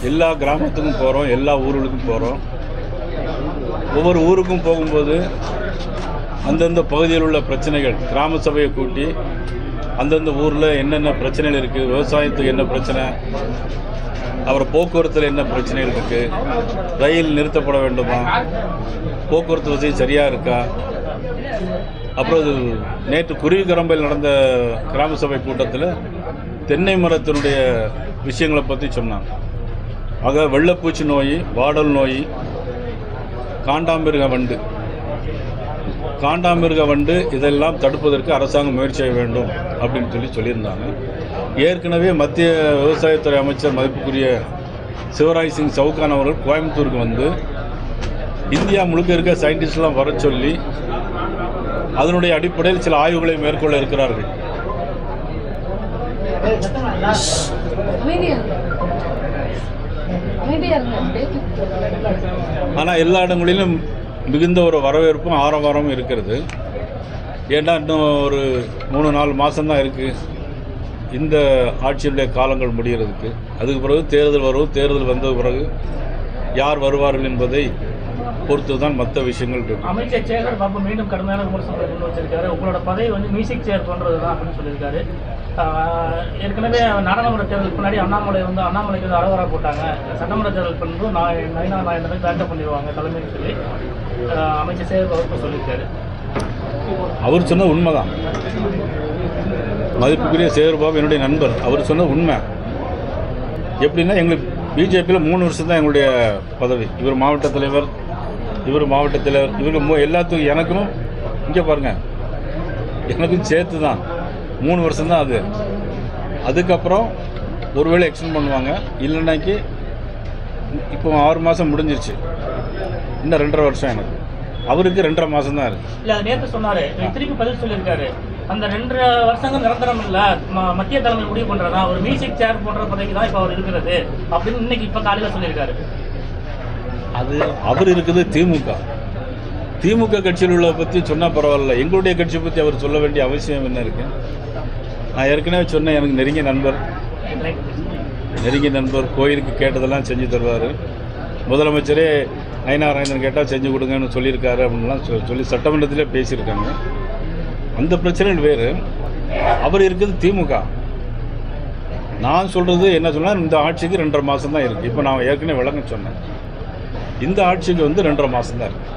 எல்லா கிராமத்துக்கும் போகிறோம், எல்லா ஊர்களுக்கும் போகிறோம். ஒவ்வொரு ஊருக்கும் போகும்போது அந்தந்த பகுதியில் உள்ள பிரச்சனைகள் கிராம சபையை கூட்டி அந்தந்த ஊரில் என்னென்ன பிரச்சனைகள் இருக்குது, விவசாயத்துக்கு என்ன பிரச்சனை, அப்புறம் போக்குவரத்தில் என்ன பிரச்சனைகள் இருக்குது, ரயில் நிறுத்தப்பட வேண்டுமா, போக்குவரத்து வசதி சரியாக இருக்கா, அப்புறம் இது நேற்று குருவிக்கரம்பையில் நடந்த கிராம சபை கூட்டத்தில் தென்னை மரத்தினுடைய விஷயங்களை பற்றி சொன்னாங்க. ஆக வெள்ளைப்பூச்சி நோய், வாடல் நோய், காண்டாமிருக வண்டு இதெல்லாம் தடுப்பதற்கு அரசாங்கம் முயற்சி செய்ய வேண்டும் அப்படின்னு சொல்லியிருந்தாங்க. ஏற்கனவே மத்திய விவசாயத்துறை அமைச்சர் மதிப்புக்குரிய சிவராஜ் சிங் சவுகான் அவர்கள் கோயம்புத்தூருக்கு வந்து இந்தியா முழுக்க இருக்க சயின்டிஸ்ட்லாம் வர சொல்லி அதனுடைய அடிப்படையில் சில ஆய்வுகளை மேற்கொள்ள இருக்கிறார்கள். ஆனால் எல்லா இடங்களிலும் மிகுந்த ஒரு வரவேற்பும் ஆரவாரமும் இருக்கிறது. ஏன்னா இன்னும் ஒரு 3-4 மாதம்தான் இருக்குது இந்த ஆட்சியுடைய காலங்கள் முடிகிறதுக்கு. அதுக்கு பிறகு தேர்தல் வரும். தேர்தல் வந்த பிறகு யார் வருவார்கள் என்பதை பொறுத்து தான் மற்ற விஷயங்கள் இருக்கு. அமைச்சர் சேகர் பாபு மீண்டும் கடுமையான விமர்சனங்களை கொண்டு வச்சிருக்காரு. உங்களோட பதவி வந்து மியூசிக் சேர் பண்ணுறது தான் அப்படின்னு சொல்லியிருக்காரு. ஏற்கனவே நாடாளுமன்ற தேர்தலுக்கு முன்னாடி அண்ணாமலைக்கு வந்து அழகரா போட்டாங்க. சட்டமன்ற தேர்தல் பண்ணும்போது நயினா நாயந்தனை பேக்கப் பண்ணிடுவாங்க தலைமைன்னு சொல்லி அமைச்சர் சேகர் பாபு சொல்லியிருக்காரு. அவர் சொன்ன உண்மைதான். மதிப்புக்குரிய சேகர் பாபு என்னுடைய நண்பர். அவர் சொன்ன உண்மை எப்படின்னா, எங்களுக்கு பிஜேபியில் 3 வருஷம் தான் எங்களுடைய பதவி. இவர் மாவட்ட தலைவர், இவருக்கு எல்லாத்துக்கும் எனக்கும் இங்கே பாருங்கள், எனக்கும் சேர்த்து தான் 3 வருஷம் தான் அது. அதுக்கப்புறம் ஒருவேளை எக்ஸ்டெண்ட் பண்ணுவாங்க, இல்லைன்னாக்கி இப்போ 6 மாதம் முடிஞ்சிருச்சு, இன்னும் 2.5 வருஷம் எனக்கு. அவருக்கு 2.5 மாதம் தான் இருக்குது. இல்லை, நேற்று சொன்னார், திருப்பி பதில் சொல்லியிருக்காரு. அந்த 2 வருஷங்கள் நிரந்தரம் இல்லை, மத்திய தலைமை முடிவு பண்ணுறதா, ஒரு மியூசிக் சேர் போன்ற பதவிக்கு தான் இப்போ அவர் இருக்கிறது அப்படின்னு இன்னைக்கு இப்போ காலையில் சொல்லியிருக்காரு. அது அவர் இருக்குது திமுக கட்சியில் உள்ள பற்றி சொன்னால் பரவாயில்ல, எங்களுடைய கட்சியை பற்றி அவர் சொல்ல வேண்டிய அவசியம் என்ன இருக்குது? நான் ஏற்கனவே சொன்னேன், எனக்கு நெருங்கிய நண்பர், கோயிலுக்கு கேட்டதெல்லாம் செஞ்சு தருவார். முதலமைச்சரே நயினா நாயந்தன் கேட்டால் செஞ்சு கொடுங்கன்னு சொல்லியிருக்காரு அப்படின்லாம் சொல்லி சட்டமன்றத்திலே பேசியிருக்காங்க. அந்த பிரச்சனைகள் வேறு. அவர் இருக்குது திமுக. நான் சொல்கிறது என்ன சொன்னால், இந்த ஆட்சிக்கு 2.5 மாதம் தான் இருக்குது. இப்போ நான் ஏற்கனவே விளங்க சொன்னேன், இந்த ஆட்சிக்கு வந்து 2.5 மாதம் தான் இருக்குது.